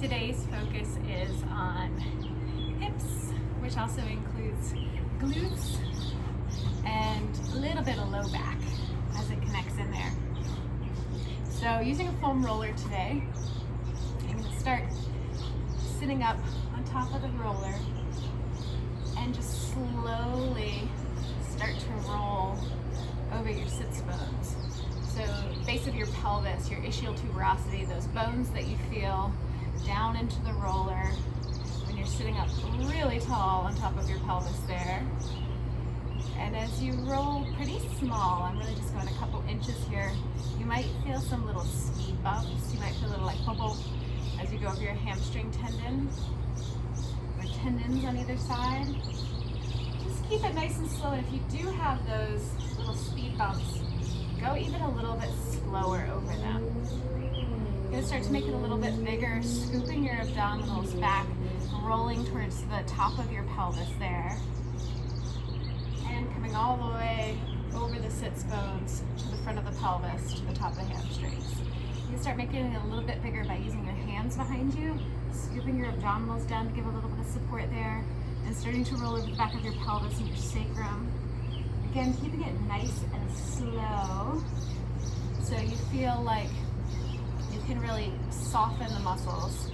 Today's focus is on hips, which also includes glutes and a little bit of low back as it connects in there. So using a foam roller today, I'm going to start sitting up on top of the roller and just slowly start to roll over your sits bones. So base of your pelvis, your ischial tuberosity, those bones that you feel down into the roller when you're sitting up really tall on top of your pelvis there. And as you roll pretty small, I'm really just going a couple inches here, you might feel some little speed bumps. You might feel a little like bubble as you go over your hamstring tendon or tendons on either side. Just keep it nice and slow, and if you do have those little speed bumps, go even a little bit slower over them. You're going to start to make it a little bit bigger, scooping your abdominals back, rolling towards the top of your pelvis there, and coming all the way over the sits bones to the front of the pelvis, to the top of the hamstrings. You can start making it a little bit bigger by using your hands behind you, scooping your abdominals down to give a little bit of support there, and starting to roll over the back of your pelvis and your sacrum. Again, keeping it nice and slow so you feel like you can really soften the muscles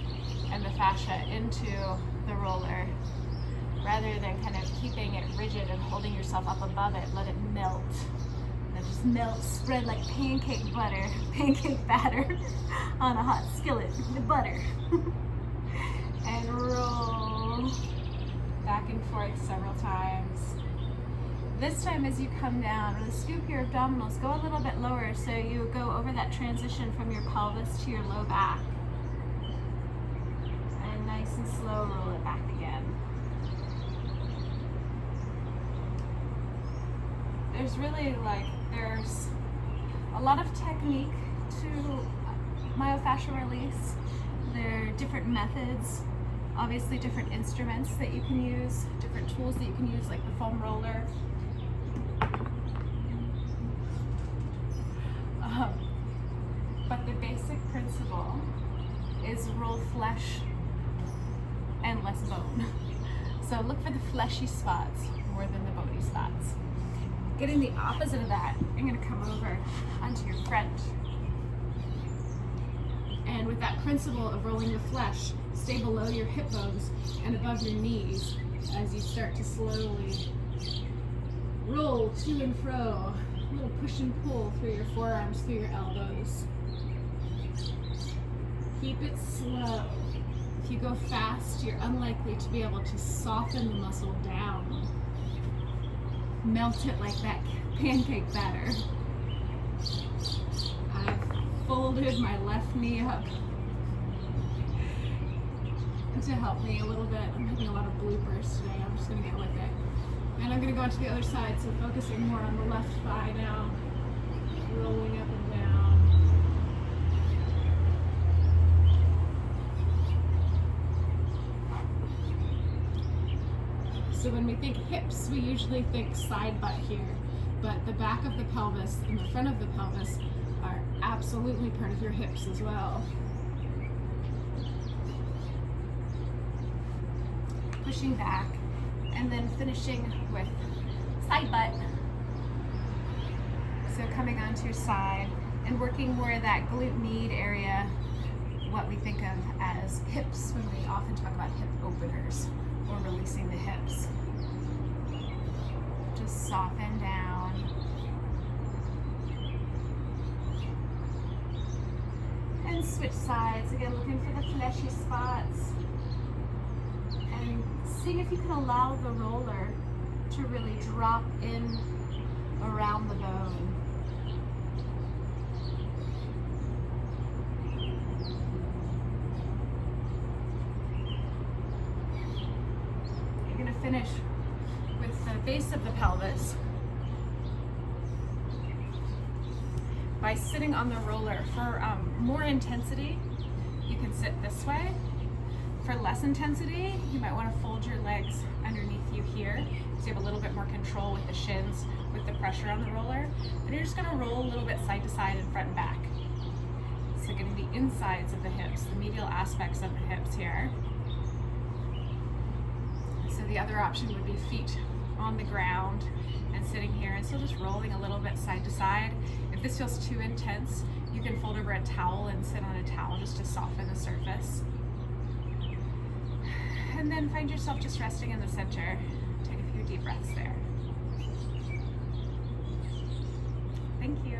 and the fascia into the roller rather than kind of keeping it rigid and holding yourself up above it. Let it melt. Let it just melt, spread like pancake batter on a hot skillet with butter. And roll back and forth several times. This time as you come down, really scoop your abdominals, go a little bit lower so you go over that transition from your pelvis to your low back. And nice and slow, roll it back again. There's a lot of technique to myofascial release. There are different methods, obviously different instruments that you can use, different tools that you can use like the foam roller. But the basic principle is roll flesh and less bone. So look for the fleshy spots more than the bony spots. Getting the opposite of that, I'm going to come over onto your front. And with that principle of rolling the flesh, stay below your hip bones and above your knees as you start to slowly roll to and fro. A little push and pull through your forearms, through your elbows. Keep it slow. If you go fast, you're unlikely to be able to soften the muscle down. Melt it like that pancake batter. I've folded my left knee up to help me a little bit. I'm having a lot of bloopers today. I'm just going to get with it. And I'm going to go on to the other side, so focusing more on the left thigh now. Rolling up and down. So when we think hips, we usually think side butt here, but the back of the pelvis and the front of the pelvis are absolutely part of your hips as well. Pushing back and then finishing with side butt. So coming onto your side and working more of that glute knead area, what we think of as hips when we often talk about hip openers or releasing the hips. Just soften down. And switch sides, again looking for the fleshy spots. And seeing if you can allow the roller to really drop in around the bone. You're going to finish with the base of the pelvis by sitting on the roller. For more intensity, you can sit this way. For less intensity, you might want to fold your legs underneath you here so you have a little bit more control with the shins, with the pressure on the roller. Then you're just going to roll a little bit side to side and front and back. So are going to be insides of the hips, the medial aspects of the hips here. So the other option would be feet on the ground and sitting here and still just rolling a little bit side to side. If this feels too intense, you can fold over a towel and sit on a towel just to soften the surface. And then find yourself just resting in the center. Take a few deep breaths there. Thank you.